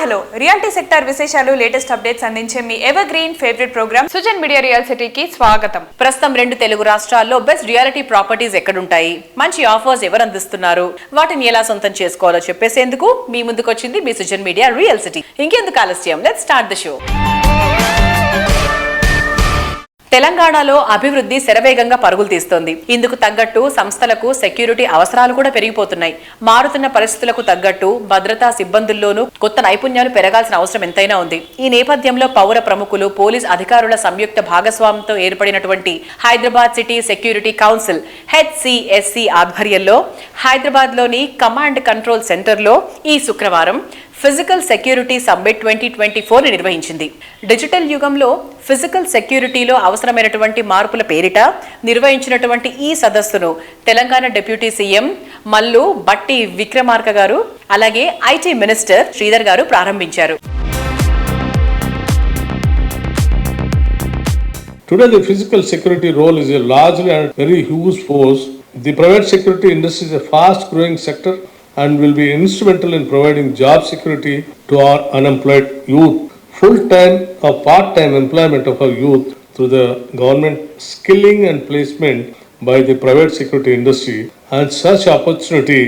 Hello reality sector విశేషాలు latest updates అందించే మీ evergreen favourite programme Sujan media real సిటీకి స్వాగతం. ప్రస్తుతం 2 తెలుగు రాష్ట్రాల్లో బెస్ట్ రియాలిటీ ప్రాపర్టీస్ ఎక్కడుంటాయి, మంచి ఆఫర్స్ ఎవరు అందిస్తున్నారు, వాటిని ఎలా సొంతం చేసుకోవాలో చెప్పేసేందుకు మీ ముందుకు వచ్చింది మీ సుజన్ మీడియా రియల్ సిటీ. ఇంకెందుకు ఆలస్యం, లెట్స్ స్టార్ట్ ద షో. తెలంగాణలో అభివృద్ధి శరవేగంగా పరుగులు తీస్తోంది. ఇందుకు తగ్గట్టు సంస్థలకు సెక్యూరిటీ అవసరాలు కూడా పెరిగిపోతున్నాయి. మారుతున్న పరిస్థితులకు తగ్గట్టు భద్రతా సిబ్బందుల్లోనూ కొత్త నైపుణ్యాలు పెరగాల్సిన అవసరం ఎంతైనా ఉంది. ఈ నేపథ్యంలో పౌర ప్రముఖులు, పోలీస్ అధికారుల సంయుక్త భాగస్వామ్యంతో ఏర్పడినటువంటి Hyderabad city security council HCSC ఆధ్వర్యంలో హైదరాబాద్ లోని కమాండ్ కంట్రోల్ సెంటర్ లో ఈ శుక్రవారం ఫిజికల్ సెక్యూరిటీ సమ్మిట్ 2024 నిర్వహించింది. డిజిటల్ యుగంలో ఫిజికల్ సెక్యూరిటీలో అవసరమైనటువంటి మార్పుల పేరిట నిర్వహించినటువంటి ఈ సదస్సును తెలంగాణ డిప్యూటీ సీఎం మల్లు బట్టి విక్రమార్క గారు, అలాగే IT మినిస్టర్ శ్రీధర్ గారు ప్రారంభించారు. Today the physical security role is a largely and very huge force. The private security industry is a fast growing sector and will be instrumental in providing job security to our unemployed youth, full-time or part-time employment of our youth through the government skilling and placement by the private security industry, and such opportunity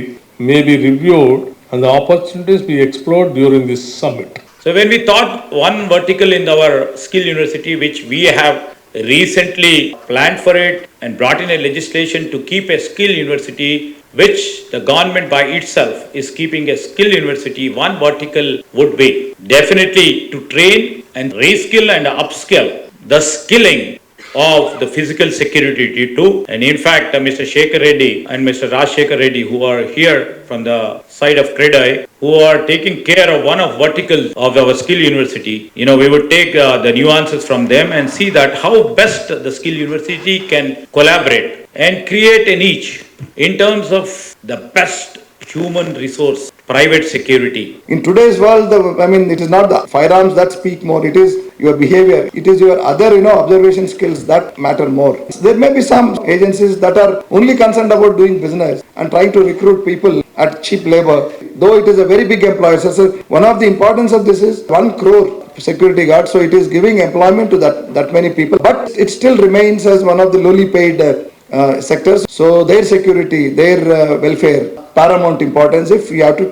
may be reviewed and the opportunities be explored during this summit. So when we thought one vertical in our skill university, which we have recently planned for it and brought in a legislation to keep a skill university, which the government by itself is keeping a skill university, one vertical would be definitely to train and reskill and upskill the skilling of the physical security too. And in fact, Mr. Shekhar Reddy and Mr. Rajshekhar Reddy, who are here from the side of CREDAI, who are taking care of one of verticals of our skill university, we would take the nuances from them and see that how best the skill university can collaborate and create a niche in terms of the best human resource private security. In today's world, it is not the firearms that speak more, it is your behavior, it is your other observation skills that matter more. There may be some agencies that are only concerned about doing business and trying to recruit people at cheap labor, though it is a very big employer. So one of the importance of this is 1 crore security guards, so it is giving employment to that many people, but it still remains as one of the lowly paid sectors. So their security, their welfare, paramount importance if we have to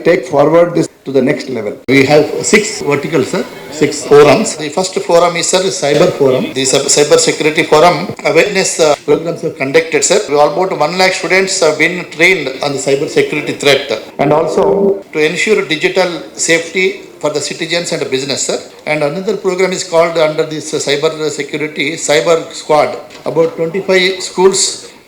take forward this to the next level. We have 6 verticals, sir. 6 forums. The first forum is, sir, cyber forum. The cyber security forum awareness programs are conducted, sir. About 1 lakh students have been trained on the cyber security threat, and also to ensure digital safety for the citizens and the business, sir. And another program is called under this cyber security cyber squad. About 25 schools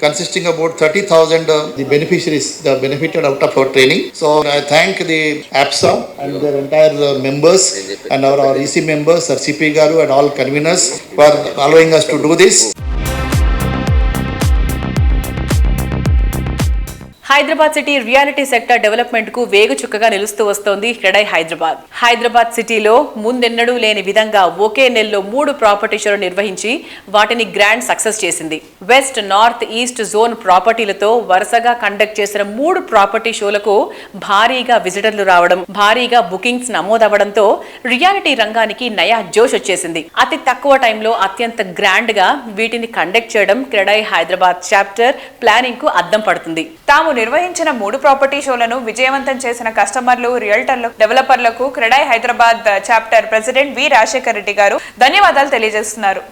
consisting about 30,000 the beneficiaries that benefited out of our training. So I thank the APSA and their entire members and our EC members, our CP Garu and all conveners for allowing us to do this. Hyderabad city reality sector development కు వేగుచుక్కగా నిలుస్తూ వస్తోంది క్రెడై హైదరాబాద్. హైదరాబాద్ సిటీలో ముందెన్నడూ లేని విధంగా ఒకే నెలలో 3 property షోలు నిర్వహించి వాటిని గ్రాండ్ సక్సెస్ చేసింది. వెస్ట్, నార్త్, ఈస్ట్ జోన్ ప్రాపర్టీలతో వరుసగా కండక్ట్ చేసిన 3 ప్రాపర్టీ షోలకు భారీగా విజిటర్లు రావడం, భారీగా బుకింగ్స్ నమోదవడంతో రియాలిటీ రంగానికి నయా జోష్ వచ్చేసింది. అతి తక్కువ టైంలో అత్యంత గ్రాండ్ గా వీటిని కండక్ట్ చేయడం క్రెడై హైదరాబాద్ చాప్టర్ ప్లానింగ్ కు అద్దం పడుతుంది. తాము నిర్వహించిన 3 ప్రాపర్టీ షోలను విజయవంతం చేసిన కస్టమర్లు, రియల్టర్లు, డెవలపర్లకు CREDAI Hyderabad chapter president V Rajasekhar Reddy garu ధన్యవాదాలు తెలియజేస్తున్నారు.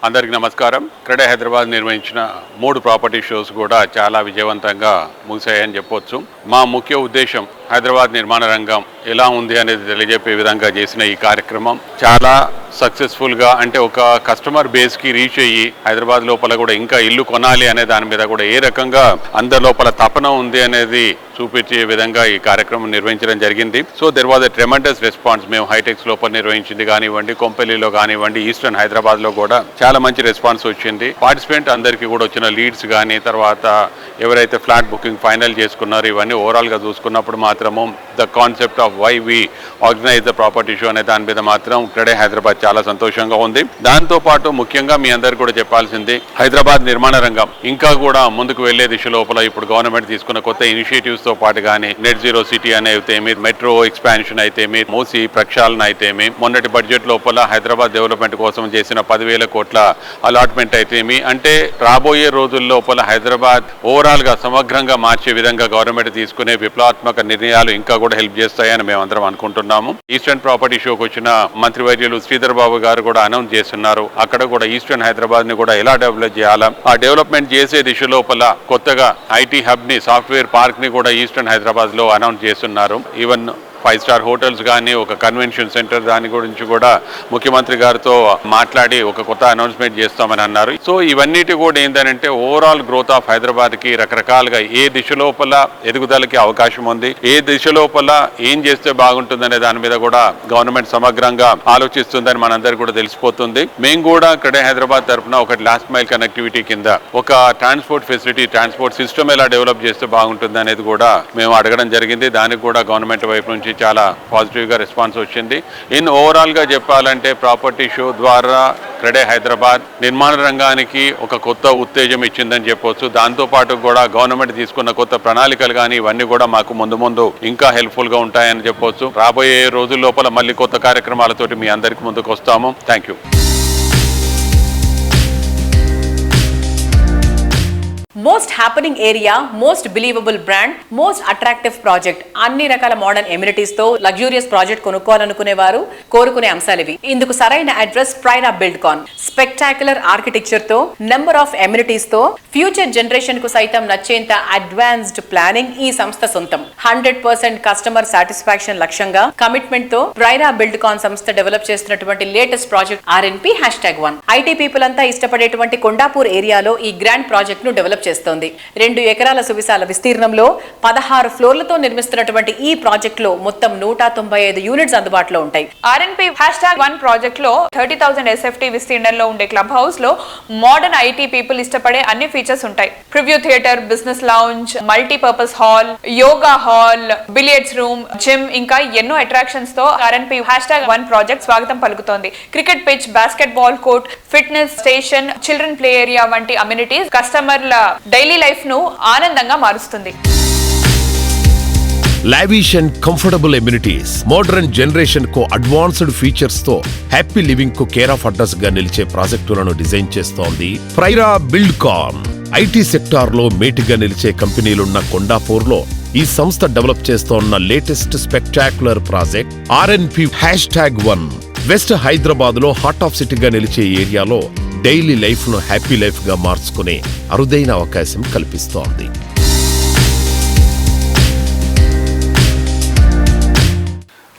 అందరికీ నమస్కారం. క్రెడై హైదరాబాద్ నిర్వహించిన 3 ప్రాపర్టీ షోస్ కూడా చాలా విజయవంతంగా ముగిశాయని చెప్పొచ్చు. మా ముఖ్య ఉద్దేశం హైదరాబాద్ నిర్మాణ రంగం ఎలా ఉంది అనేది తెలియజెప్పే విధంగా చేసిన ఈ కార్యక్రమం చాలా సక్సెస్ఫుల్గా, అంటే ఒక కస్టమర్ బేస్కి రీచ్ అయ్యి హైదరాబాద్ లోపల కూడా ఇంకా ఇల్లు కొనాలి అనే దాని మీద కూడా ఏ రకంగా అందరి లోపల తపన ఉంది అనేది చూపించే విధంగా ఈ కార్యక్రమం నిర్వహించడం జరిగింది. So there was a tremendous response. మేము హైటెక్స్ లోపల నిర్వహించింది కానివ్వండి, కొంపెల్లిలో కానివ్వండి, ఈస్టర్న్ హైదరాబాద్ లో కూడా చాలా మంచి రెస్పాన్స్ వచ్చింది. పార్టిసిపెంట్ అందరికీ కూడా వచ్చిన లీడ్స్ కానీ, తర్వాత ఎవరైతే ఫ్లాట్ బుకింగ్ ఫైనల్ చేసుకున్నారో ఇవన్నీ ఓవరాల్ గా చూసుకున్నప్పుడు మాత్రము the concept of why we organise the property show అనే దాని మీద మాత్రం క్రెడే హైదరాబాద్ చాలా సంతోషంగా ఉంది. దాంతో పాటు ముఖ్యంగా మీ అందరు కూడా చెప్పాల్సింది, హైదరాబాద్ నిర్మాణ రంగం ఇంకా కూడా ముందుకు వెళ్లే దిశ లోపల ఇప్పుడు గవర్నమెంట్ తీసుకున్న కొత్త ఇనిషియేటివ్స్ తో పాటు కానీ నెట్ జీరో సిటీ అనేవి, మెట్రో ఎక్స్పాన్షన్ అయితేమి, మూసి ప్రక్షాళన అయితేమి, మొన్నటి బడ్జెట్ లోపల హైదరాబాద్ డెవలప్మెంట్ కోసం చేసిన 10,000 కోట్ల అలాట్మెంట్ అయితేమి, అంటే రాబోయే రోజుల లోపల హైదరాబాద్ ఓవరాల్ గా సమగ్రంగా మార్చే విధంగా గవర్నమెంట్ తీసుకునే విప్లవాత్మక నిర్ణయాలు ఇంకా కూడా హెల్ప్ చేస్తాయని మేమందరం అనుకుంటున్నాము. ఈస్టర్న్ ప్రాపర్టీ షోకి వచ్చిన మంత్రివర్యులు శ్రీధర్ బాబు గారు కూడా అనౌన్స్ చేస్తున్నారు. అక్కడ కూడా ఈస్టర్న్ హైదరాబాద్ ని కూడా ఎలా డెవలప్ చేయాలా, ఆ డెవలప్మెంట్ చేసే దిశ లోపల కొత్తగా ఐటీ హబ్ ని, సాఫ్ట్వేర్ పార్క్ ని కూడా ఈస్టర్న్ హైదరాబాద్ లో అనౌన్స్ చేస్తున్నారు. ఈవెన్ 5-star హోటల్స్ కానీ, ఒక కన్వెన్షన్ సెంటర్ దాని గురించి కూడా ముఖ్యమంత్రి గారితో మాట్లాడి ఒక కొత్త అనౌన్స్మెంట్ చేస్తామని అన్నారు. సో ఇవన్నిటి కూడా ఏంటంటే ఓవరాల్ గ్రోత్ ఆఫ్ హైదరాబాద్ కి రకరకాలుగా ఏ దిశ లోపల ఎదుగుదలకి అవకాశం ఉంది, ఏ దిశ లోపల ఏం చేస్తే బాగుంటుందనే దాని మీద కూడా గవర్నమెంట్ సమగ్రంగా ఆలోచిస్తుందని మనందరికీ కూడా తెలిసిపోతుంది. మేము కూడా క్రెడే హైదరాబాద్ తరఫున ఒక లాస్ట్ మైల్ కనెక్టివిటీ కింద ఒక ట్రాన్స్పోర్ట్ ఫెసిలిటీ, ట్రాన్స్పోర్ట్ సిస్టమ్ ఎలా డెవలప్ చేస్తే బాగుంటుంది అనేది కూడా మేము అడగడం జరిగింది. దానికి కూడా గవర్నమెంట్ వైపు నుంచి చాలా పాజిటివ్ గా రెస్పాన్స్ వచ్చింది. ఓవరాల్ గా చెప్పాలంటే ప్రాపర్టీ షో ద్వారా క్రెడే హైదరాబాద్ నిర్మాణ రంగానికి ఒక కొత్త ఉత్తేజం ఇచ్చిందని చెప్పొచ్చు. దాంతో పాటు కూడా గవర్నమెంట్ తీసుకున్న కొత్త ప్రణాళికలు కానీ ఇవన్నీ కూడా మాకు ముందు ఇంకా హెల్ప్ఫుల్ గా ఉంటాయని చెప్పొచ్చు. రాబోయే రోజుల లోపల మళ్ళీ కొత్త కార్యక్రమాలతోటి మీ అందరికి ముందుకు వస్తాము. Thank you. Most happening area, most believable brand, most attractive project, అన్ని రకాల మోడర్న్ ఎమ్యూనిటీస్ తో లగ్జూరియస్ ప్రాజెక్ట్ కొనుక్కోవాలనుకునేవారు కోరుకునే అంశాలు ఇవి. ఇందుకు సరైన అడ్రస్ ప్రైరా బిల్డ్కాన్. స్పెక్టాక్యులర్ ఆర్కిటెక్చర్ తో, నెంబర్ ఆఫ్ ఎమ్యూనిటీస్ తో, ఫ్యూచర్ జనరేషన్ కు సైతం నచ్చేంత అడ్వాన్స్డ్ ప్లానింగ్ ఈ సంస్థ సొంతం. 100% కస్టమర్ సాటిస్ఫాక్షన్ లక్ష్యంగా కమిట్మెంట్ తో ప్రైరా బిల్డ్కాన్ సంస్థ డెవలప్ చేస్తున్నటువంటి latest project RNP #1. IT people అంతా ఇష్టపడేటువంటి కొండాపూర్ ఏరియాలో ఈ గ్రాండ్ ప్రాజెక్ట్ ను డెవలప్ చేస్తోంది. 2 ఎకరాల సువిశాల విస్తీర్ణంలో 16 ఫ్లోర్లతో నిర్మిస్తున్నటువంటి ఈ ప్రాజెక్ట్ లో మొత్తం 195 యూనిట్స్ అందుబాటులో ఉంటాయి. RNP #1 ప్రాజెక్ట్ లో 30,000 SFT విస్తీర్ణంలో ఉండే క్లబ్ హౌస్ లో మోడర్న్ ఐటీ పీపుల్ ఇష్టపడే అన్ని ఫీచర్స్ ఉంటాయి. Preview theatre, business lounge, multipurpose hall, yoga hall, billiards room, gym, ఇంకా ఎన్నో అట్రాక్షన్స్ తో RNP #1 ప్రాజెక్ట్ స్వాగతం పలుకుతోంది. Cricket pitch, basket ball court, fitness station, children play area వంటి అమ్యూనిటీస్ కస్టమర్ల డైలీ లైఫ్ ను ఆనందంగా మారుస్తుంది. Lavish and comfortable amenities, modern generation కు అడ్వాన్స్డ్ ఫీచర్స్ తో హ్యాపీ లివింగ్ కు కేర్ ఆఫ్ అడ్రస్ గా నిలిచే ప్రాజెక్టులను డిజైన్ చేస్తోంది ప్రైరా బిల్డ్కాన్. ఐటీ సెక్టార్ లో మేటిగా నిలిచే కంపెనీలున్న కొండాపూర్ లో ఈ సంస్థ డెవలప్ చేస్తోన్న latest spectacular project RNP #1. West Hyderabad లో హార్ట్ ఆఫ్ సిటీగా నిలిచే ఏరియాలో డైలీ లైఫ్ ను హ్యాపీ లైఫ్ గా మార్చుకునే అరుదైన అవకాశం కల్పిస్తోంది.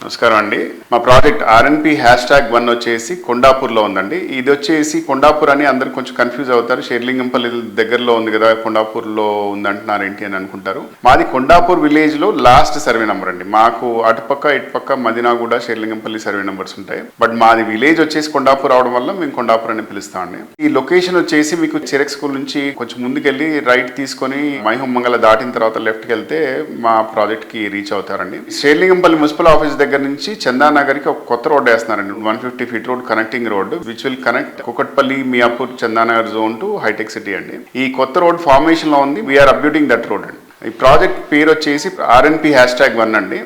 నమస్కారం అండి. మా ప్రాజెక్ట్ RNP #1 వచ్చేసి కొండాపూర్లో ఉందండి. ఇది వచ్చేసి కొండాపూర్ అని అందరు కొంచెం కన్ఫ్యూజ్ అవుతారు. షేర్లింగంపల్లి దగ్గరలో ఉంది కదా, కొండాపూర్లో ఉందంటున్నారు ఏంటి అని అనుకుంటారు. మాది కొండాపూర్ విలేజ్ లో లాస్ట్ సర్వే నెంబర్ అండి. మాకు అటుపక్క ఇటుపక్క మదినాగూడ, షేర్లింగంపల్లి సర్వే నెంబర్స్ ఉంటాయి. బట్ మాది విలేజ్ వచ్చేసి కొండాపూర్ అవడం వల్ల మేము కొండాపూర్ అని పిలుస్తామండి. ఈ లొకేషన్ వచ్చేసి మీకు చిరెక్ స్కూల్ నుంచి కొంచెం ముందుకెళ్ళి రైట్ తీసుకొని మైహుమంగళ దాటిన తర్వాత లెఫ్ట్కి వెళ్తే మా ప్రాజెక్ట్ కి రీచ్ అవుతారండి. షేర్లింగంపల్లి మున్సిపల్ ఆఫీస్ దగ్గర నుంచి చందానగర్ కి ఒక కొత్త రోడ్ వేస్తున్నారండి. 150 feet road, connecting road which will connect Kukatpally, Miyapur, Chandanagar zone to hitech city అండి. ఈ కొత్త రోడ్ ఫార్మేషన్ లో ఉంది. వీఆర్ అప్డేటింగ్ దట్ రోడ్ అండి. ఈ ప్రాజెక్ట్ పేరు వచ్చేసి RNP #1 అండి.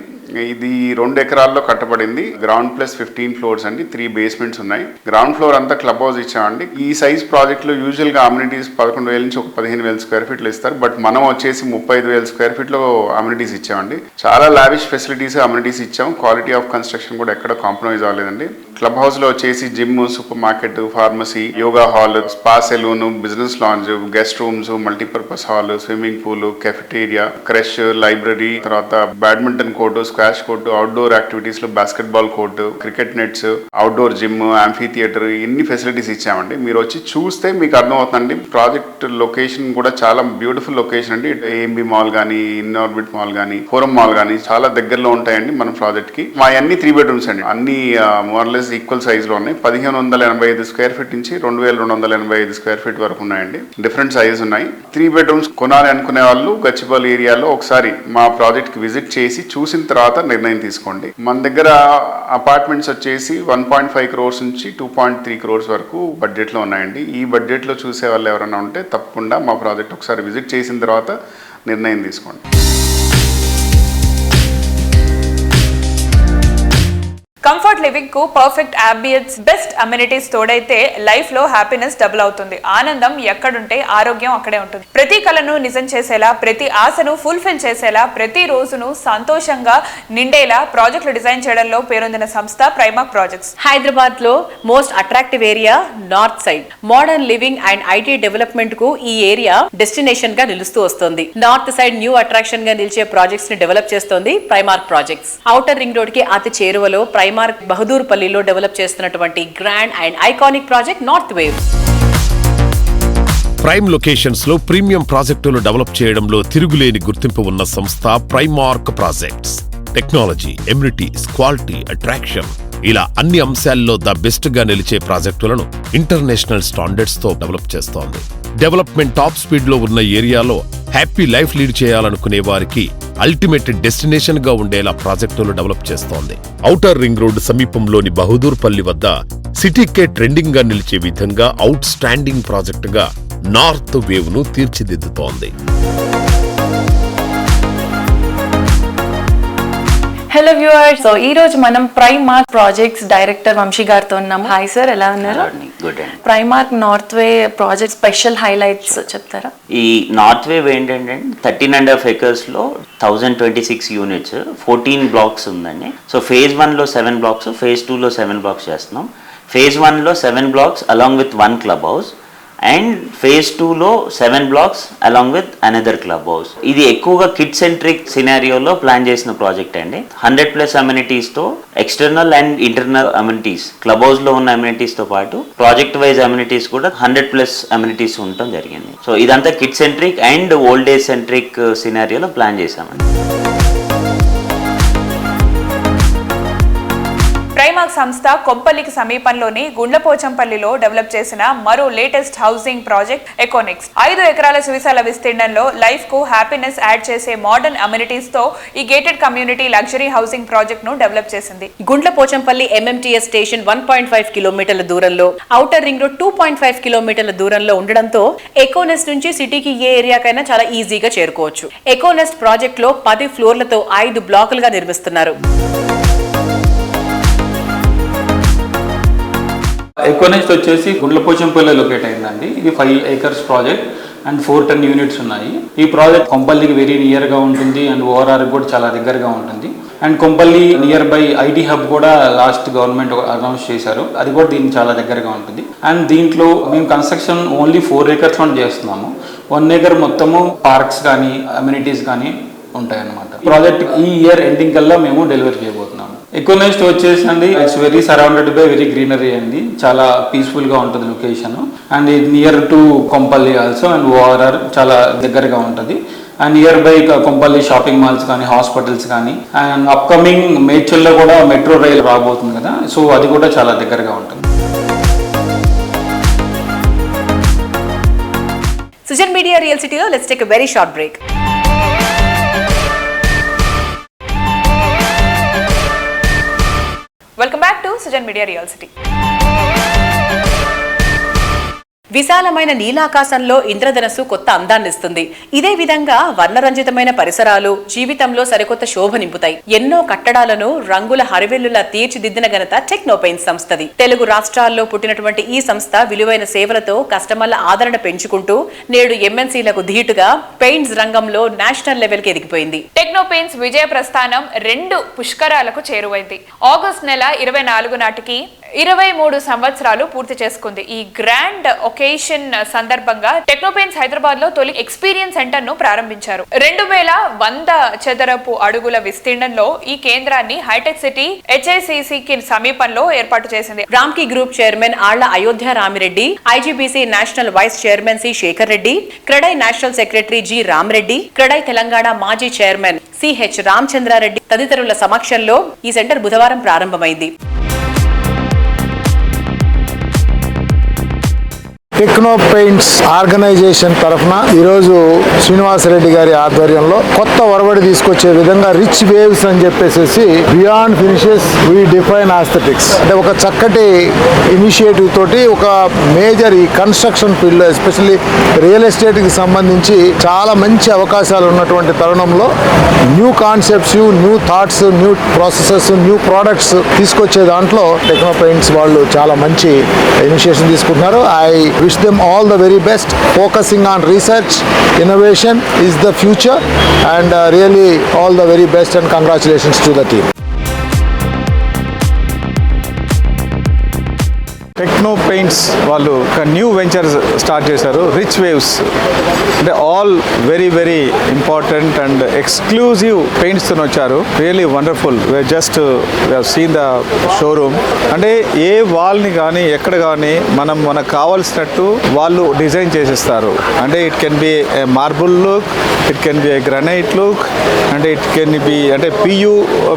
ఇది 2 ఎకరాల్లో కట్టబడింది. గ్రౌండ్ ప్లస్ 15 ఫ్లోర్స్ అండి. 3 బేస్మెంట్స్ ఉన్నాయి. గ్రౌండ్ ఫ్లోర్ అంతా క్లబ్ హౌస్ ఇచ్చామండి. ఈ సైజ్ ప్రాజెక్ట్ లో యూజువల్ గా అమ్యూనిటీస్ 11,000 నుంచి ఒక 15,000 స్క్వేర్ ఫీట్లు ఇస్తారు. బట్ మనం వచ్చేసి 35,000 స్క్వేర్ ఫీట్ లో అమ్యూనిటీస్ ఇచ్చామండి. చాలా లావిష్ ఫెసిలిటీస్ అమ్యూనిటీస్ ఇచ్చాం. క్వాలిటీ ఆఫ్ కన్స్ట్రక్షన్ కూడా ఎక్కడ కాంప్రమైజ్ అవ్వలేదండి. క్లబ్ హౌస్ లో వచ్చేసి gym, supermarket, pharmacy, yoga hall, spa salon, business lounge, guest rooms, multipurpose hall, swimming pool, cafeteria, creche, library, తర్వాత badminton court, squash court, outdoor activities లో basketball court, cricket nets, outdoor gym, amphitheatre, ఇన్ని facilities ఇచ్చామండి. మీరు వచ్చి చూస్తే మీకు అర్థమవుతుందండి. Project location కూడా చాలా బ్యూటిఫుల్ లొకేషన్ అండి. ఏఎంబి మాల్ కానీ, ఇన్ఆర్బిట్ మాల్ కానీ, ఫోరం మాల్ కానీ చాలా దగ్గరలో ఉంటాయండి మన ప్రాజెక్ట్ కి. మా అన్ని 3 bedrooms అండి. అన్ని మోర్లెస్ ఈక్వల్ సైజ్ లో ఉన్నాయి. 1585 స్క్వేర్ ఫీట్ నుంచి 2285 స్క్వేర్ ఫీట్ వరకు ఉన్నాయండి. డిఫరెంట్ సైజ్ ఉన్నాయి. 3 bedrooms కొనాలి అనుకునే వాళ్ళు గచ్చిబౌలి ఏరియాలో ఒకసారి మా ప్రాజెక్ట్ కి విజిట్ చేసి చూసిన తర్వాత నిర్ణయం తీసుకోండి. మన దగ్గర అపార్ట్మెంట్స్ వచ్చేసి 1.5 crores నుంచి 2.3 crores వరకు బడ్జెట్ లో ఉన్నాయండి. ఈ బడ్జెట్ లో చూసే వాళ్ళు ఎవరైనా ఉంటే తప్పకుండా మా ప్రాజెక్ట్ ఒకసారి విజిట్ చేసిన తర్వాత నిర్ణయం తీసుకోండి. కంఫర్ట్ లివింగ్ కు పర్ఫెక్ట్ అంబియన్స్, బెస్ట్ అమ్యూనిటీస్ తోడైతే లైఫ్ లో హ్యాపీనెస్ డబుల్ అవుతుంది. ఆనందం ఎక్కడుంటే ఆరోగ్యం అక్కడే ఉంటుంది. ప్రతి కలను నిజం చేసేలా, ప్రతి ఆశను ఫుల్ఫిల్ చేసేలా, ప్రతి రోజును సంతోషంగా నిండేలా ప్రాజెక్టులు డిజైన్ చేయడంలో పేరొందిన సంస్థ ప్రైమార్క్ ప్రాజెక్ట్స్. హైదరాబాద్ లో most attractive area north side. Modern living and IT development కు ఈ ఏరియా డెస్టినేషన్ గా నిలుస్తూ వస్తోంది. నార్త్ సైడ్ న్యూ అట్రాక్షన్ గా నిలిచే ప్రాజెక్ట్స్ ని డెవలప్ చేస్తోంది Primark projects. Outer ring road కి అతి చేరువలో ప్రైమార్క్ బహదూర్ పల్లిలో డెవలప్ చేస్తున్నటువంటి grand and iconic project north wave. Prime locations లో ప్రీమియం ప్రాజెక్టులు డెవలప్ చేయడంలో తిరుగులేని గుర్తింపు ఉన్న సంస్థ Primark projects. Technology, amenities, quality, attraction ఇలా అన్ని అంశాల్లో ద బెస్ట్ గా నిలిచే ప్రాజెక్టులను ఇంటర్నేషనల్ స్టాండర్డ్స్ తో డెవలప్ చేస్తోంది. డెవలప్మెంట్ టాప్ స్పీడ్ లో ఉన్న ఏరియాలో హ్యాపీ లైఫ్ లీడ్ చేయాలనుకునే వారికి అల్టిమేట్ డెస్టినేషన్ గా ఉండేలా ప్రాజెక్టులు డెవలప్ చేస్తోంది. ఔటర్ రింగ్ రోడ్ సమీపంలోని బహదూర్ పల్లి వద్ద సిటీకే ట్రెండింగ్ గా నిలిచే విధంగా అవుట్ స్టాండింగ్ ప్రాజెక్ట్ గా నార్త్ వేవ్ ను తీర్చిదిద్దుతోంది. హలో వ్యూవర్స్, సో ఈ రోజు మనం ప్రైమార్క్ ప్రాజెక్ట్స్ డైరెక్టర్ వంశీ గారితో ఉన్నాము. హాయ్ సార్, ఎలా ఉన్నారు? ప్రైమార్క్ నార్త్ వే ప్రాజెక్ట్ స్పెషల్ హైలైట్స్ చెప్తారా? ఈ నార్త్ వేవ్ ఏంటంటే 13.5 acres లో 1026 units, 14 blocks ఉందండి. సో phase 1 లో 7 blocks, phase 2 లో 7 blocks చేస్తున్నాం. phase 1 లో 7 blocks along with 1 club house and phase 2 లో 7 blocks along with another club house. ఇది ఎక్కువగా కిడ్ సెంట్రిక్ సినారియోలో ప్లాన్ చేసిన ప్రాజెక్ట్ అండి. 100+ అమ్యూనిటీస్ తో external and internal amenities, club house లో ఉన్న అమ్యూనిటీస్ తో పాటు ప్రాజెక్ట్ వైజ్ అమ్యూనిటీస్ కూడా 100+ అమ్యూనిటీస్ ఉండటం జరిగింది. సో ఇదంతా kid centric and old age centric సినారియోలో ప్లాన్ చేశామండి. ప్రైమార్క్ సంస్థ కొంపల్లికి సమీపంలోని గుండ్లపోచంపల్లిలో డెవలప్ చేసిన మరో లేటెస్ట్ హౌసింగ్ ప్రాజెక్ట్ ఎకోనెక్స్. 5 ఎకరాల సువిశాల విస్తీర్ణంలో లైఫ్ కు హ్యాపీనెస్ యాడ్ చేసే మోడర్న్ అమ్యూనిటీస్ తో ఈ gated community luxury housing project ను డెవలప్ చేసింది. గుండ్లపోచంపల్లి MMTS స్టేషన్ 1.5 కిలోమీటర్ల దూరంలో, ఔటర్ రింగ్ రోడ్ 2.5 కిలోమీటర్ల దూరంలో ఉండడంతో ఎకోనెస్ట్ నుంచి సిటీకి ఏ ఏరియాకైనా చాలా ఈజీగా చేరుకోవచ్చు. ఎకోనెస్ట్ ప్రాజెక్ట్ లో 10 ఫ్లోర్లతో 5 బ్లాకులుగా నిర్మిస్తున్నారు. ఎకోనెస్ట్ వచ్చేసి గుండ్లపోచంపల్లి లొకేట్ అయిందండి. ఇది 5 acres ప్రాజెక్ట్ అండ్ 410 units ఉన్నాయి. ఈ ప్రాజెక్ట్ కొంపల్లికి వెరీ నియర్ గా ఉంటుంది అండ్ ఓఆర్ఆర్ కూడా చాలా దగ్గరగా ఉంటుంది. And Kompally near by IT hub కూడా లాస్ట్ గవర్నమెంట్ అనౌన్స్ చేశారు, అది కూడా దీనికి చాలా దగ్గరగా ఉంటుంది. అండ్ దీంట్లో మేము కన్స్ట్రక్షన్ ఓన్లీ 4 acres లో చేస్తున్నాము. 1 acre మొత్తము పార్క్స్ కానీ అమ్యూనిటీస్ కానీ ఉంటాయి అన్నమాట. ప్రాజెక్ట్ ఈ ఇయర్ ఎండింగ్ కల్లా మేము డెలివరీ చేయబోతున్నాము. ఎకోనెస్ట్ వచ్చేసండి it's very surrounded by very greenery అండి. చాలా పీస్ఫుల్ గా ఉంటుంది లొకేషన్ అండ్ ఇది near to Kompally also and ORR చాలా దగ్గరగా ఉంటుంది. And nearby Kompally shopping malls కానీ హాస్పిటల్స్ కానీ అండ్ అప్కమింగ్ మేడ్చల్లో కూడా మెట్రో రైల్ రాబోతుంది కదా, సో అది కూడా చాలా దగ్గరగా ఉంటుంది. సుజన్ మీడియా రియల్ సిటీలో let's take a very short break. Welcome back to Sujan media real city. విశాలమైన నీలాకాశంలో ఇంద్రధనస్సు కొత్త అందాన్నిస్తుంది. ఇదే విధంగా వర్ణరంజితమైన పరిసరాలు జీవితంలో సరికొత్త శోభ నింపుతాయి. ఎన్నో కట్టడాలను రంగుల హరివెల్లులా తీర్చిదిద్దిన ఘనత టెక్నోపెయింట్స్ సంస్థది. తెలుగు రాష్ట్రాల్లో పుట్టినటువంటి ఈ సంస్థ విలువైన సేవలతో కస్టమర్ల ఆదరణ పెంచుకుంటూ నేడు MNCలకు ధీటుగా పెయింట్స్ రంగంలో నేషనల్ లెవెల్ కి ఎదిగిపోయింది. టెక్నోపెయింట్స్ విజయ ప్రస్థానం 2 పుష్కరాలకు చేరువైంది. ఆగస్ట్ నెల 24 నాటికి 23 సంవత్సరాలు పూర్తి చేసుకుంది. ఈ గ్రాండ్ ఒకేషన్ సందర్భంగా టెక్నోపెయిన్స్ హైదరాబాద్ లో తొలి ఎక్స్పీరియన్స్ సెంటర్ ను ప్రారంభించారు. 2100 చదరపు అడుగుల విస్తీర్ణంలో ఈ కేంద్రాన్ని హైటెక్ సిటీ HICC కి సమీపంలో ఏర్పాటు చేసింది. Ramky group chairman Alla Ayodhya Ramireddy, IGBC national vice chairman C Sekhar Reddy, CREDAI national secretary G Ramareddy, CREDAI Telangana మాజీ చైర్మన్ CH రామచంద్రారెడ్డి తదితరుల సమక్షంలో ఈ సెంటర్ బుధవారం ప్రారంభమైంది. టెక్నో పెయింట్స్ ఆర్గనైజేషన్ తరఫున ఈరోజు శ్రీనివాసరెడ్డి గారి ఆధ్వర్యంలో కొత్త ఒరవడి తీసుకొచ్చే విధంగా రిచ్ వేవ్స్ అని చెప్పేసి beyond finishes we define aesthetics అంటే ఒక చక్కటి ఇనిషియేటివ్ తోటి ఒక మేజర్ ఈ construction field especially real estate కి సంబంధించి చాలా మంచి అవకాశాలు ఉన్నటువంటి తరుణంలో new concepts, new thoughts, new processes, new products తీసుకొచ్చే దాంట్లో టెక్నో పెయింట్స్ వాళ్ళు చాలా మంచి ఇనిషియేషన్ తీసుకుంటున్నారు. I wish them all the very best. Focusing on research, innovation is the future, and really all the very best and congratulations to the team. Techno paints వాళ్ళు ఒక new ventures start చేశారు, Rich Waves. అంటే all very very important and exclusive పెయింట్స్తో వచ్చారు. Really wonderful. Just seen the showroom. అంటే ఏ వాల్ని కానీ ఎక్కడ కానీ మనకు కావాల్సినట్టు వాళ్ళు డిజైన్ చేసేస్తారు. అంటే it can be A marble look, it can be A granite look, అంటే ఇట్ కెన్ బి అంటే PU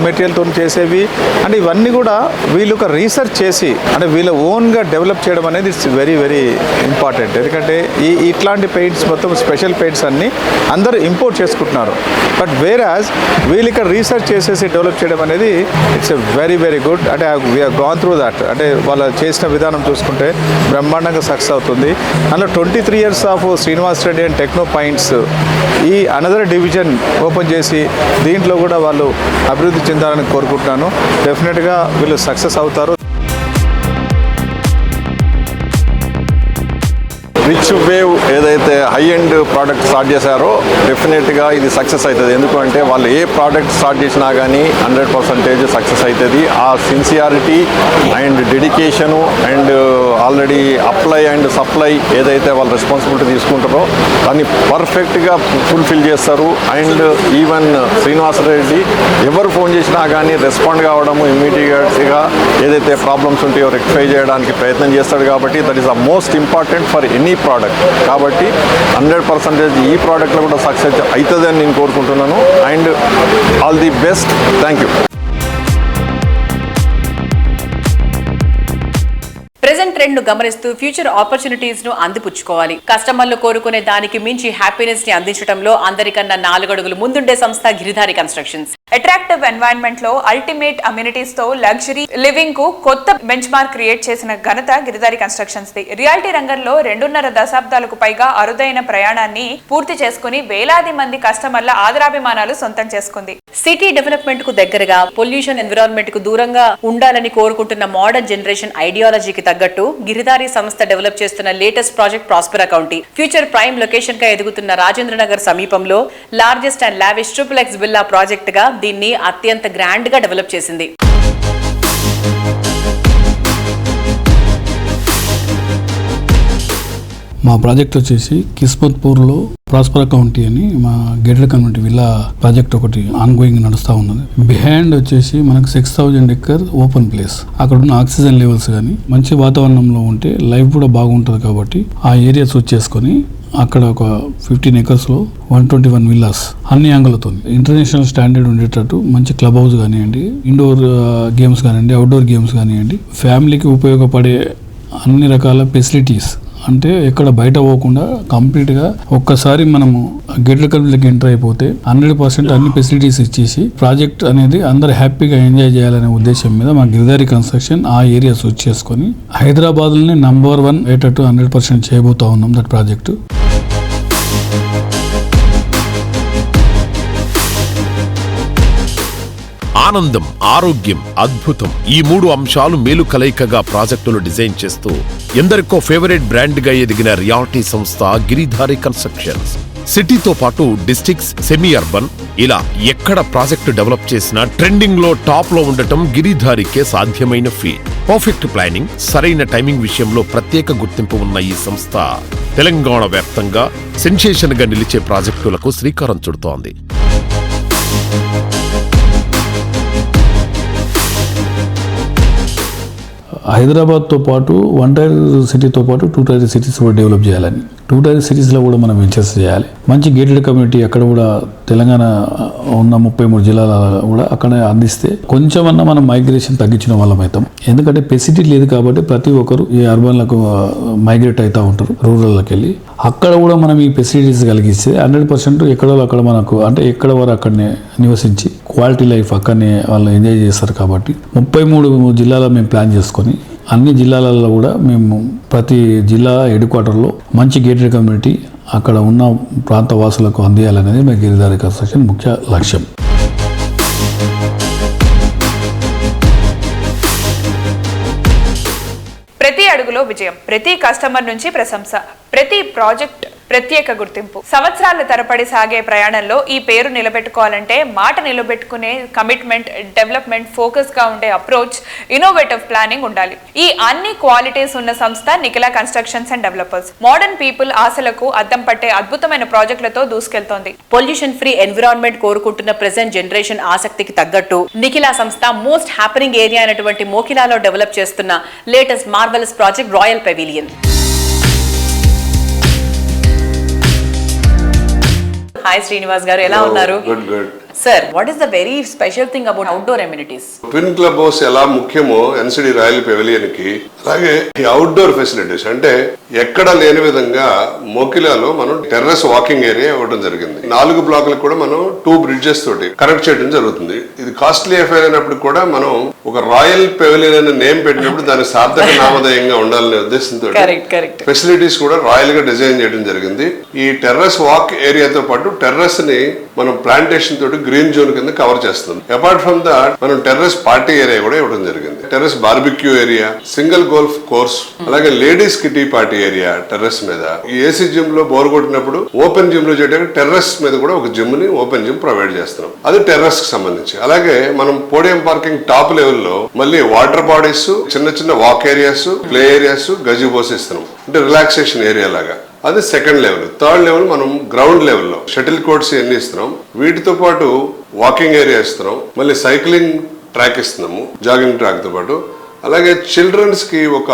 మెటీరియల్తో చేసేవి. అంటే ఇవన్నీ కూడా వీళ్ళు ఒక రీసెర్చ్ చేసి అంటే వీళ్ళ ఓన్గా డెవలప్ చేయడం అనేది ఇట్స్ వెరీ వెరీ ఇంపార్టెంట్. ఎందుకంటే ఇట్లాంటి పెయింట్స్ మొత్తం స్పెషల్ పెయింట్స్ అన్ని అందరూ ఇంపోర్ట్ చేసుకుంటున్నారు. బట్ వేరాజ్ వీళ్ళు ఇక్కడ రీసెర్చ్ చేసేసి డెవలప్ చేయడం అనేది ఇట్స్ వెరీ వెరీ గుడ్. అంటే వీఆర్ గాన్ త్రూ దట్. అంటే వాళ్ళు చేసిన విధానం చూసుకుంటే బ్రహ్మాండంగా సక్సెస్ అవుతుంది. అందులో 23 years of Srinivas Reddy and techno paints ఈ అనదర్ డివిజన్ ఓపెన్ చేసి దీంట్లో కూడా వాళ్ళు అభివృద్ధి చెందాలని కోరుకుంటున్నాను. డెఫినెట్గా వీళ్ళు సక్సెస్ అవుతారు. రిచ్ వేవ్ ఏదైతే హై ఎండ్ ప్రోడక్ట్ స్టార్ట్ చేశారో డెఫినెట్గా ఇది సక్సెస్ అవుతుంది. ఎందుకంటే వాళ్ళు ఏ ప్రోడక్ట్ స్టార్ట్ చేసినా కానీ 100% సక్సెస్ అవుతుంది. ఆ sincerity and dedication and already apply and supply ఏదైతే వాళ్ళు రెస్పాన్సిబిలిటీ తీసుకుంటారో దాన్ని పర్ఫెక్ట్గా ఫుల్ఫిల్ చేస్తారు. అండ్ ఈవెన్ శ్రీనివాసరెడ్డి ఎవరు ఫోన్ చేసినా కానీ రెస్పాండ్ కావడము ఇమ్మీడియట్గా ఏదైతే ప్రాబ్లమ్స్ ఉంటాయో రెక్టిఫై చేయడానికి ప్రయత్నం చేస్తాడు. కాబట్టి that is the most important for any product. కాబట్టి 100% ఈ ప్రోడక్ట్లో కూడా సక్సెస్ అవుతుందని నేను కోరుకుంటున్నాను. And all the best. Thank you. Present trend ను గమనిస్తూ ఫ్యూచర్ ఆపర్చునిటీస్ ను అందిపుచ్చుకోవాలి. కస్టమర్లు కోరుకునే దానికి మించి హ్యాపీనెస్ ని అందించడంలో అందరికన్నా 4 అడుగులు ముందుండే సంస్థ గిరిధారి కన్స్ట్రక్షన్స్. అట్రాక్టివ్ ఎన్వైరన్మెంట్ లో అల్టిమేట్ అమ్యూనిటీస్ తో లగ్జరీ లివింగ్ కు కొత్త బెంచ్ మార్క్ క్రియేట్ చేసిన ఘనత గిరిధారి కన్స్ట్రక్షన్స్ ది. రియాలిటీ రంగంలో 2.5 దశాబ్దాలకు పైగా అరుదైన ప్రయాణాన్ని పూర్తి చేసుకుని వేలాది మంది కస్టమర్ల ఆదరాభిమానాలు సొంతం చేసుకుంది. సిటీ డెవలప్మెంట్ కు దగ్గరగా, పొల్యూషన్ ఎన్విరాన్మెంట్ కు దూరంగా ఉండాలని కోరుకుంటున్న మోడర్న్ జనరేషన్ ఐడియాలజీకి తగ్గట్టు గిరిధారి సంస్థ డెవలప్ చేస్తున్న latest project Prospera County. Future prime location గా ఎదుగుతున్న రాజేంద్రనగర్ సమీపంలో largest and lavish triple X villa project గా దీన్ని అత్యంత గ్రాండ్ గా డెవలప్ చేసింది. మా ప్రాజెక్ట్ వచ్చేసి కిస్మత్పూర్లో ప్రాస్పెరా కౌంటీ అని మా గేటెడ్ కమ్యూనిటీ విల్లా ప్రాజెక్ట్ ఒకటి ఆన్ గోయింగ్ నడుస్తూ ఉన్నది. బిహైండ్ వచ్చేసి మనకు 6000 acre ఓపెన్ ప్లేస్. అక్కడ ఉన్న ఆక్సిజన్ లెవెల్స్ కానీ మంచి వాతావరణంలో ఉంటే లైఫ్ కూడా బాగుంటుంది. కాబట్టి ఆ ఏరియా చూస్ చేసుకొని అక్కడ ఒక 15 acres లో 121 విల్లాస్ అన్ని యాంగిల్తో ఇంటర్నేషనల్ స్టాండర్డ్ ఉండేటట్టు మంచి క్లబ్ హౌస్ కానివ్వండి, ఇండోర్ గేమ్స్ కానివ్వండి, అవుట్డోర్ గేమ్స్ కానివ్వండి, ఫ్యామిలీకి ఉపయోగపడే అన్ని రకాల ఫెసిలిటీస్. అంటే ఎక్కడ బయట పోకుండా కంప్లీట్గా ఒక్కసారి మనము గేటెడ్ కమ్యూనిటీకి ఎంటర్ అయిపోతే 100% అన్ని ఫెసిలిటీస్ ఇచ్చేసి ప్రాజెక్ట్ అనేది అందరు హ్యాపీగా ఎంజాయ్ చేయాలనే ఉద్దేశం మీద మా గిరిధారి కన్స్ట్రక్షన్ ఆ ఏరియా సూచ్ చేసుకొని హైదరాబాద్లోనే నంబర్ 1 అయ్యేటట్టు 100% చేయబోతా ఉన్నాం దట్ ప్రాజెక్టు. ఆనందం, ఆరోగ్యం, అద్భుతం ఈ 3 అంశాలు మేలు కలయికగా ప్రాజెక్టులు డిజైన్ చేస్తూ ఎందరికో ఫేవరెట్ బ్రాండ్ గా ఎదిగిన రియాలిటీ సంస్థ గిరిధారి కన్స్ట్రక్షన్స్. సిటీతో పాటు డిస్ట్రిక్ట్స్, సెమీ అర్బన్ ఇలా ఎక్కడ ప్రాజెక్టు డెవలప్ చేసినా ట్రెండింగ్ లో టాప్ లో ఉండటం గిరిధారికే సాధ్యమైన ఫీట్. పర్ఫెక్ట్ ప్లానింగ్, సరైన టైమింగ్ విషయంలో ప్రత్యేక గుర్తింపు ఉన్న ఈ సంస్థ తెలంగాణ వ్యాప్తంగా సెన్సేషన్ గా నిలిచే ప్రాజెక్టులకు శ్రీకారం చుడుతోంది. హైదరాబాద్తో పాటు 1 టైర్ సిటీతో పాటు 2 టైర్ సిటీస్ కూడా డెవలప్ చేయాలని, 2 టైర్ సిటీస్లో కూడా మనం వెంచర్స్ చేయాలి. మంచి గేటెడ్ కమ్యూనిటీ అక్కడ కూడా తెలంగాణ ఉన్న 33 జిల్లాల కూడా అక్కడ అందిస్తే కొంచెమన్నా మనం మైగ్రేషన్ తగ్గించిన వాళ్ళం అవుతాం. ఎందుకంటే ఫెసిలిటీ లేదు కాబట్టి ప్రతి ఒక్కరు ఈ అర్బన్లకు మైగ్రేట్ అవుతూ ఉంటారు, రూరల్లోకి వెళ్ళి. అక్కడ కూడా మనం ఈ ఫెసిలిటీస్ కలిగిస్తే 100% ఎక్కడో అక్కడ మనకు అంటే ఎక్కడ వారు అక్కడనే నివసించి క్వాలిటీ లైఫ్ అక్కడనే వాళ్ళు ఎంజాయ్ చేస్తారు. కాబట్టి 33 జిల్లాలో మేము ప్లాన్ చేసుకొని అన్ని జిల్లాలలో కూడా మేము ప్రతి జిల్లా హెడ్ క్వార్టర్లో మంచి గేటెడ్ కమ్యూనిటీ అక్కడ ఉన్న ప్రాంత వాసులకు అందియాలనేది మా గిరిధారి కన్స్ట్రక్షన్ ముఖ్య లక్ష్యం. ప్రతి అడుగులో విజయం, ప్రతి కస్టమర్ నుంచి ప్రశంస, ప్రతి ప్రాజెక్ట్ ప్రత్యేక గుర్తింపు. సంవత్సరాల తరబడి సాగే ప్రయాణంలో ఈ పేరు నిలబెట్టుకోవాలంటే మాట నిలబెట్టుకునే కమిట్మెంట్, డెవలప్మెంట్, ఫోకస్ గా ఉండే అప్రోచ్, ఇన్నోవేటివ్ ప్లానింగ్ ఉండాలి. ఈ అన్ని క్వాలిటీస్ ఉన్న సంస్థ Nikhila constructions and developers. Modern people ఆశలకు అద్దం పట్టే అద్భుతమైన ప్రాజెక్టులతో దూసుకెళ్తోంది. పొల్యూషన్ ఫ్రీ ఎన్విరాన్మెంట్ కోరుకుంటున్న ప్రెజెంట్ జనరేషన్ ఆసక్తికి తగ్గట్టు నిఖిలా సంస్థ మోస్ట్ హ్యాపెనింగ్ ఏరియా అయినటువంటి మోకిలాలో డెవలప్ చేస్తున్న latest marvellous project royal pavilion. Hi Srinivas garu, ఎలా ఉన్నారు? Good. Sir, what is the very special thing about outdoor amenities? Twin club house ఎలా ముఖ్యమో ఎన్సిడి రాయల్ పెవిలియన్ కి, అలాగే ఈ అవుట్డోర్ ఫెసిలిటీస్ అంటే ఎక్కడ లేని విధంగా మోకిలాలో మనం టెర్రస్ వాకింగ్ ఏరియా ఇవ్వడం జరిగింది. 4 బ్లాకులకు కూడా మనం 2 బ్రిడ్జెస్ తోటి కనెక్ట్ చేయడం జరుగుతుంది. ఇది కాస్ట్లీ అఫైర్ అయినప్పుడు కూడా మనం ఒక రాయల్ పెవిలియన్ అనే నేమ్ పెట్టినప్పుడు దాని సార్థక నామధేయంగా ఉండాలనే ఉద్దేశంతో ఫెసిలిటీస్ కూడా రాయల్ గా డిజైన్ చేయడం జరిగింది. ఈ టెర్రస్ వాక్ ఏరియాతో పాటు టెర్రస్ ని మనం ప్లాంటేషన్ తోటి గ్రీన్ జోన్ కింద కవర్ చేస్తున్నాం. అపార్ట్ ఫ్రమ్ దాట్ మనం టెర్రస్ పార్టీ ఏరియా కూడా ఇవ్వడం జరిగింది. Terrace barbecue area, single golf course, అలాగే ladies kitty party area terrace మీద. ఈ ఏసీ జిమ్ లో బోర్ కొట్టినప్పుడు ఓపెన్ జిమ్ లో చేయడానికి టెర్రస్ మీద కూడా ఒక జిమ్ ని ఓపెన్ జిమ్ ప్రొవైడ్ చేస్తున్నాం. అది టెర్రస్ కి సంబంధించి. అలాగే మనం పోడియం పార్కింగ్ టాప్ లెవెల్లో మళ్ళీ వాటర్ బాడీస్, చిన్న చిన్న వాక్ ఏరియాస్, ప్లే ఏరియాస్, గజిబోస్ ఇస్తున్నాం. అంటే రిలాక్సేషన్ ఏరియా లాగా. అది సెకండ్ లెవెల్. థర్డ్ లెవెల్ మనం గ్రౌండ్ లెవెల్లో షటిల్ కోర్ట్స్ ఎన్ని ఇస్తున్నాం. వీటితో పాటు వాకింగ్ ఏరియా ఇస్తున్నాం. మళ్ళీ సైక్లింగ్ ట్రాక్ ఇస్తున్నాము జాగింగ్ ట్రాక్ తో పాటు. అలాగే చిల్డ్రన్స్ కి ఒక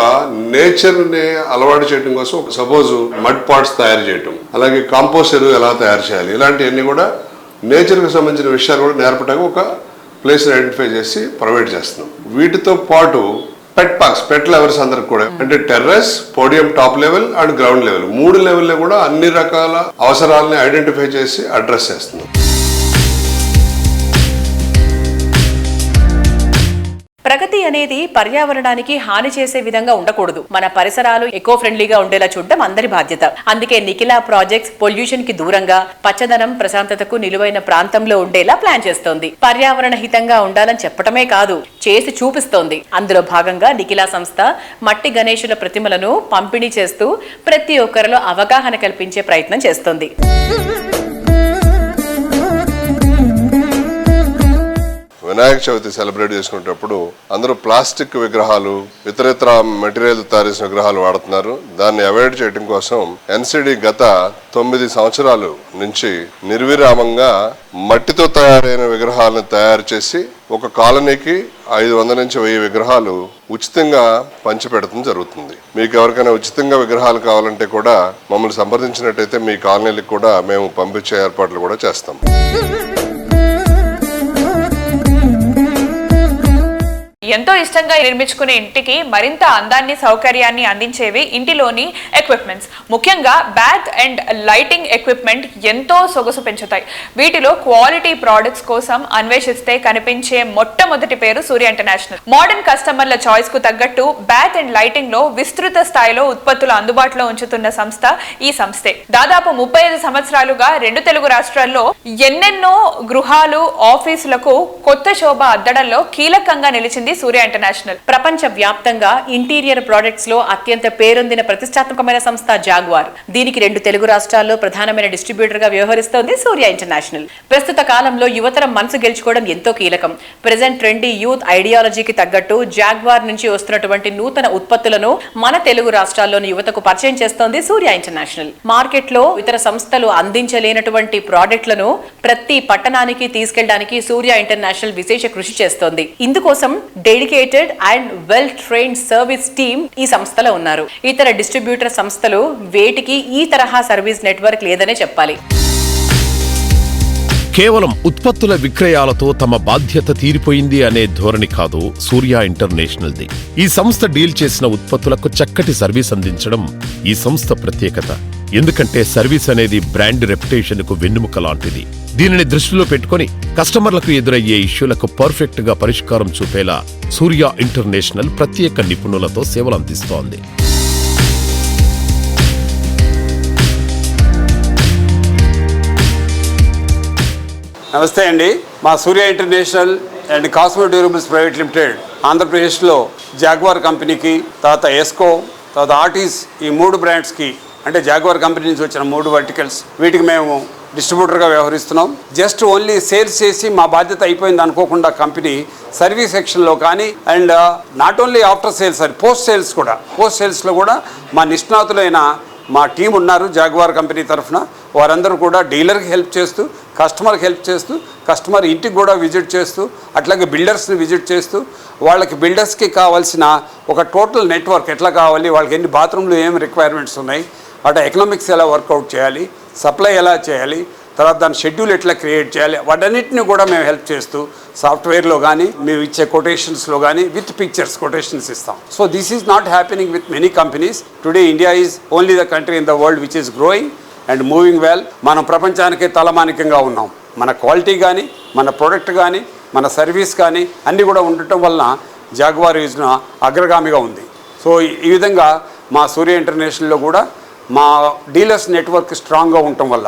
నేచర్ ని అలవాటు చేయడం కోసం సపోజ్ మడ్ పాట్స్ తయారు చేయటం, అలాగే కాంపోస్ట్ ఎరువు ఎలా తయారు చేయాలి, ఇలాంటివన్నీ కూడా నేచర్ కి సంబంధించిన విషయాలు కూడా నేర్పడానికి ఒక ప్లేస్ ఐడెంటిఫై చేసి ప్రొవైడ్ చేస్తున్నాం. వీటితో పాటు పెట్ పార్క్స్, పెట్ లవర్స్ అందరికి కూడా అంటే terrace, podium top level and ground level 3 లెవెల్లో కూడా అన్ని రకాల అవసరాలని ఐడెంటిఫై చేసి అడ్రస్ చేస్తున్నాం. ప్రగతి అనేది పర్యావరణానికి హాని చేసే విధంగా ఉండకూడదు. మన పరిసరాలు ఎకో ఫ్రెండ్లీగా ఉండేలా చూడడం అందరి బాధ్యత. అందుకే నిఖిలా ప్రాజెక్ట్స్ పొల్యూషన్ కి దూరంగా పచ్చదనం, ప్రశాంతతకు నిలువైన ప్రాంతంలో ఉండేలా ప్లాన్ చేస్తోంది. పర్యావరణ హితంగా ఉండాలని చెప్పటమే కాదు, చేసి చూపిస్తోంది. అందులో భాగంగా నిఖిలా సంస్థ మట్టి గణేశుల ప్రతిమలను పంపిణీ చేస్తూ ప్రతి ఒక్కరిలో అవగాహన కల్పించే ప్రయత్నం చేస్తోంది. వినాయక చవితి సెలబ్రేట్ చేసుకునేటప్పుడు అందరూ ప్లాస్టిక్ విగ్రహాలు, ఇతరితర మెటీరియల్ తయారు చేసిన విగ్రహాలు వాడుతున్నారు. దాన్ని అవాయిడ్ చేయడం కోసం ఎన్సిడి గత 9 సంవత్సరాల నుంచి నిర్విరామంగా మట్టితో తయారైన విగ్రహాలను తయారు చేసి ఒక కాలనీకి 500 నుంచి 1000 విగ్రహాలు ఉచితంగా పంచిపెడతం జరుగుతుంది. మీకు ఎవరికైనా ఉచితంగా విగ్రహాలు కావాలంటే కూడా మమ్మల్ని సంప్రదించినట్టయితే మీ కాలనీలకు కూడా మేము పంపించే ఏర్పాట్లు కూడా చేస్తాం. ఎంతో ఇష్టంగా నిర్మించుకునే ఇంటికి మరింత అందాన్ని, సౌకర్యాన్ని అందించేవి ఇంటిలోని ఎక్విప్మెంట్స్. ముఖ్యంగా బాత్ అండ్ లైటింగ్ ఎక్విప్మెంట్ ఎంతో సొగసు పెంచుతాయి. వీటిలో క్వాలిటీ ప్రోడక్ట్స్ కోసం అన్వేషిస్తే కనిపించే మొట్టమొదటి పేరు సూర్య ఇంటర్నేషనల్. మోడర్న్ కస్టమర్ల చాయిస్ కు తగ్గట్టు బాత్ అండ్ లైటింగ్ లో విస్తృత స్థాయిలో ఉత్పత్తులు అందుబాటులో ఉంచుతున్న సంస్థ ఈ సంస్థే. దాదాపు 35 సంవత్సరాలుగా 2 తెలుగు రాష్ట్రాల్లో ఎన్నెన్నో గృహాలు, ఆఫీసులకు కొత్త శోభ అద్దడంలో కీలకంగా నిలిచింది సూర్య ఇంటర్నేషనల్. ప్రపంచ వ్యాప్తంగా ఇంటీరియర్ ప్రొడక్ట్స్ లో అత్యంత పేరొందిన ప్రతిష్టాత్మకమైన సంస్థ జాగ్వార్. దీనికి 2 తెలుగు రాష్ట్రాల్లో ప్రధానమైన డిస్ట్రిబ్యూటర్ గా వ్యవహరిస్తోంది సూర్య ఇంటర్నేషనల్. ప్రస్తుత కాలంలో యువతరం మనసు గెలుచుకోవడం ఎంతో కీలకం. ప్రెజెంట్ ట్రెండీ యూత్ ఐడియాలజీకి తగ్గట్టు జాగ్వార్ నుంచి వస్తున్నటువంటి నూతన ఉత్పత్తులను మన తెలుగు రాష్ట్రాల్లోని యువతకు పరిచయం చేస్తోంది సూర్య ఇంటర్నేషనల్. మార్కెట్ లో ఇతర సంస్థలు అందించలేనటువంటి ప్రాడక్ట్లను ప్రతి పట్టణానికి తీసుకెళ్లడానికి సూర్య ఇంటర్నేషనల్ విశేష కృషి చేస్తోంది. ఇందుకోసం dedicated and well trained service team ఈ సంస్థలో ఉన్నారు. ఇతర డిస్ట్రిబ్యూటర్ సంస్థలు వేటికి ఈ తరహా సర్వీస్ నెట్వర్క్ లేదనే చెప్పాలి. కేవలం ఉత్పత్తుల విక్రయాలతో తమ బాధ్యత తీరిపోయింది అనే ధోరణి కాదు సూర్య ఇంటర్నేషనల్ది. ఈ సంస్థ డీల్ చేసిన ఉత్పత్తులకు చక్కటి సర్వీస్ అందించడం ఈ సంస్థ ప్రత్యేకత. ఎందుకంటే సర్వీస్ అనేది బ్రాండ్ రెప్యుటేషన్ కు వెన్నెముక లాంటిది. దీనిని దృష్టిలో పెట్టుకుని కస్టమర్లకు ఎదురయ్యే ఇష్యూలకు పర్ఫెక్ట్ గా పరిష్కారం చూపేలా సూర్య ఇంటర్నేషనల్ ప్రత్యేక నిపుణులతో సేవలు అందిస్తోంది. నమస్తే అండి. మా Surya international and cosmo durables private limited ఆంధ్రప్రదేశ్లో జాగ్వార్ కంపెనీకి, తర్వాత ఎస్కో, తర్వాత ఆర్టీస్, ఈ 3 బ్రాండ్స్కి, అంటే జాగ్వార్ కంపెనీ నుంచి వచ్చిన 3 వర్టికల్స్, వీటికి మేము డిస్ట్రిబ్యూటర్గా వ్యవహరిస్తున్నాం. జస్ట్ ఓన్లీ సేల్స్ చేసి మా బాధ్యత అయిపోయింది అనుకోకుండా కంపెనీ సర్వీస్ సెక్షన్లో కానీ, and not only after sales, post సేల్స్లో కూడా మా నిష్ణాతులైన మా టీం ఉన్నారు జాగ్వార్ కంపెనీ తరఫున. వారందరూ కూడా డీలర్కి హెల్ప్ చేస్తూ, కస్టమర్కి హెల్ప్ చేస్తూ, కస్టమర్ ఇంటికి కూడా విజిట్ చేస్తూ, అట్లాగే బిల్డర్స్ని విజిట్ చేస్తూ, వాళ్ళకి బిల్డర్స్కి కావాల్సిన ఒక టోటల్ నెట్వర్క్ ఎట్లా కావాలి, వాళ్ళకి ఎన్ని బాత్రూమ్లు ఏం రిక్వైర్మెంట్స్ ఉన్నాయి, అటు ఎకనామిక్స్ ఎలా వర్కౌట్ చేయాలి, సప్లై ఎలా చేయాలి, తర్వాత దాని షెడ్యూల్ ఎట్లా క్రియేట్ చేయాలి, వాటన్నిటిని కూడా మేము హెల్ప్ చేస్తూ సాఫ్ట్వేర్లో కానీ మేము ఇచ్చే కొటేషన్స్లో కానీ విత్ పిక్చర్స్ కొటేషన్స్ ఇస్తాం. So this is not happening with many companies. Today India is only the country in the world which is growing and moving well. మనం ప్రపంచానికే తలమానికంగా ఉన్నాం. మన క్వాలిటీ కానీ, మన ప్రోడక్ట్ కానీ, మన సర్వీస్ కానీ అన్నీ కూడా ఉండటం వలన జాగ్వార్ యూజ్న అగ్రగామిగా ఉంది. సో ఈ విధంగా మా సూర్య ఇంటర్నేషనల్లో కూడా మా డీలర్స్ నెట్వర్క్ స్ట్రాంగ్గా ఉండటం వల్ల,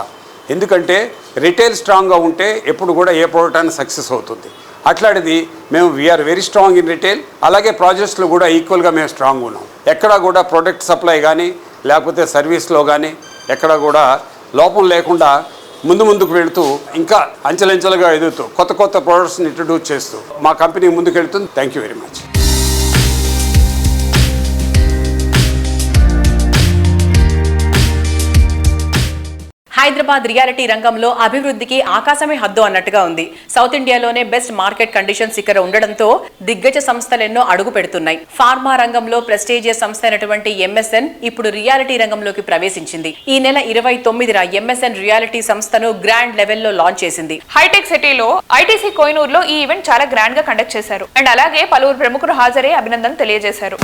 ఎందుకంటే రిటైల్ స్ట్రాంగ్గా ఉంటే ఎప్పుడు కూడా ఏ ప్రోడక్ట్ అయినా సక్సెస్ అవుతుంది. అట్లాంటిది మేము we are very strong in retail. అలాగే ప్రాజెక్ట్స్లో కూడా ఈక్వల్గా మేము స్ట్రాంగ్ ఉన్నాం. ఎక్కడా కూడా ప్రొడక్ట్ సప్లై కానీ లేకపోతే సర్వీస్లో కానీ ఎక్కడా కూడా లోపం లేకుండా ముందుకు వెళుతూ ఇంకా అంచెలంచెలుగా ఎదుగుతూ కొత్త ప్రోడక్ట్స్ని ఇంట్రడ్యూస్ చేస్తూ మా కంపెనీ ముందుకు వెళుతుంది. Thank you very much. Hyderabad reality రంగంలో అభివృద్ధికి ఆకాశమే హద్దు అన్నట్టుగా ఉంది. సౌత్ ఇండియాలోనే బెస్ట్ మార్కెట్ కండిషన్స్ ఇక్కడ ఉండడంతో దిగ్గజ సంస్థలెన్నో అడుగు పెడుతున్నాయి. ఫార్మా రంగంలో ప్రెస్టీజియస్ సంస్థ అయినటువంటి ఎంఎస్ఎన్ ఇప్పుడు రియాలిటీ రంగంలోకి ప్రవేశించింది. ఈ నెల 29న ఎంఎస్ఎన్ రియాలిటీ సంస్థను గ్రాండ్ లెవెల్లో లాంచ్ చేసింది. హైటెక్ సిటీలో ఐటీసీ కోహినూర్ లో ఈ ఈవెంట్ చాలా గ్రాండ్ గా కండక్ట్ చేశారు. అండ్ అలాగే పలువురు ప్రముఖులు హాజరై అభినందనలు తెలియజేశారు.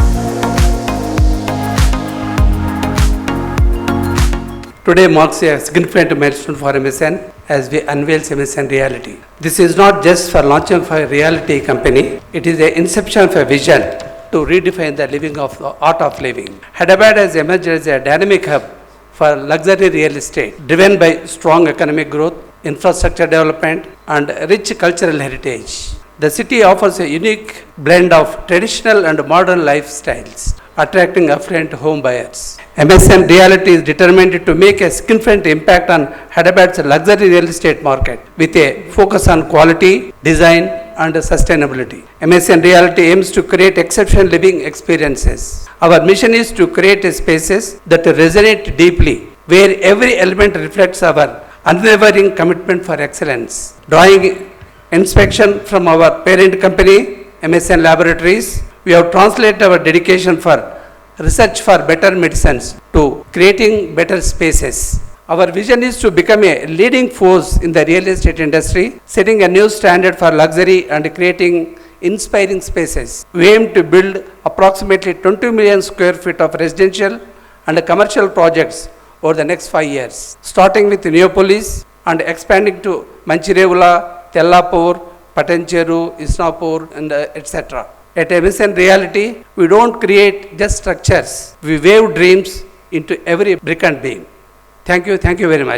Today marks a significant milestone for MSN as we unveil MSN Reality. This is not just for launching for a reality company, it is the inception of a vision to redefine the living of the art of living. Hyderabad has emerged as a dynamic hub for luxury real estate, driven by strong economic growth, infrastructure development, and rich cultural heritage. The city offers a unique blend of traditional and modern lifestyles, attracting affluent home buyers. MSN Reality is determined to make a significant impact on Hyderabad's luxury real estate market with a focus on quality, design and sustainability. MSN Reality aims to create exceptional living experiences. Our mission is to create spaces that resonate deeply, where every element reflects our unwavering commitment for excellence. Drawing inspection from our parent company, MSN Laboratories, we have translated our dedication for research for better medicines to creating better spaces. Our vision is to become a leading force in the real estate industry, setting a new standard for luxury and creating inspiring spaces. We aim to build approximately 20 million square feet of residential and commercial projects over the next 5 years, starting with Neopolis and expanding to Manchirevula, Tellapur, Patancheru, Isnapur and etc. At MSN Reality, we don't create just structures. We weave dreams into every brick and beam. Thank you very much.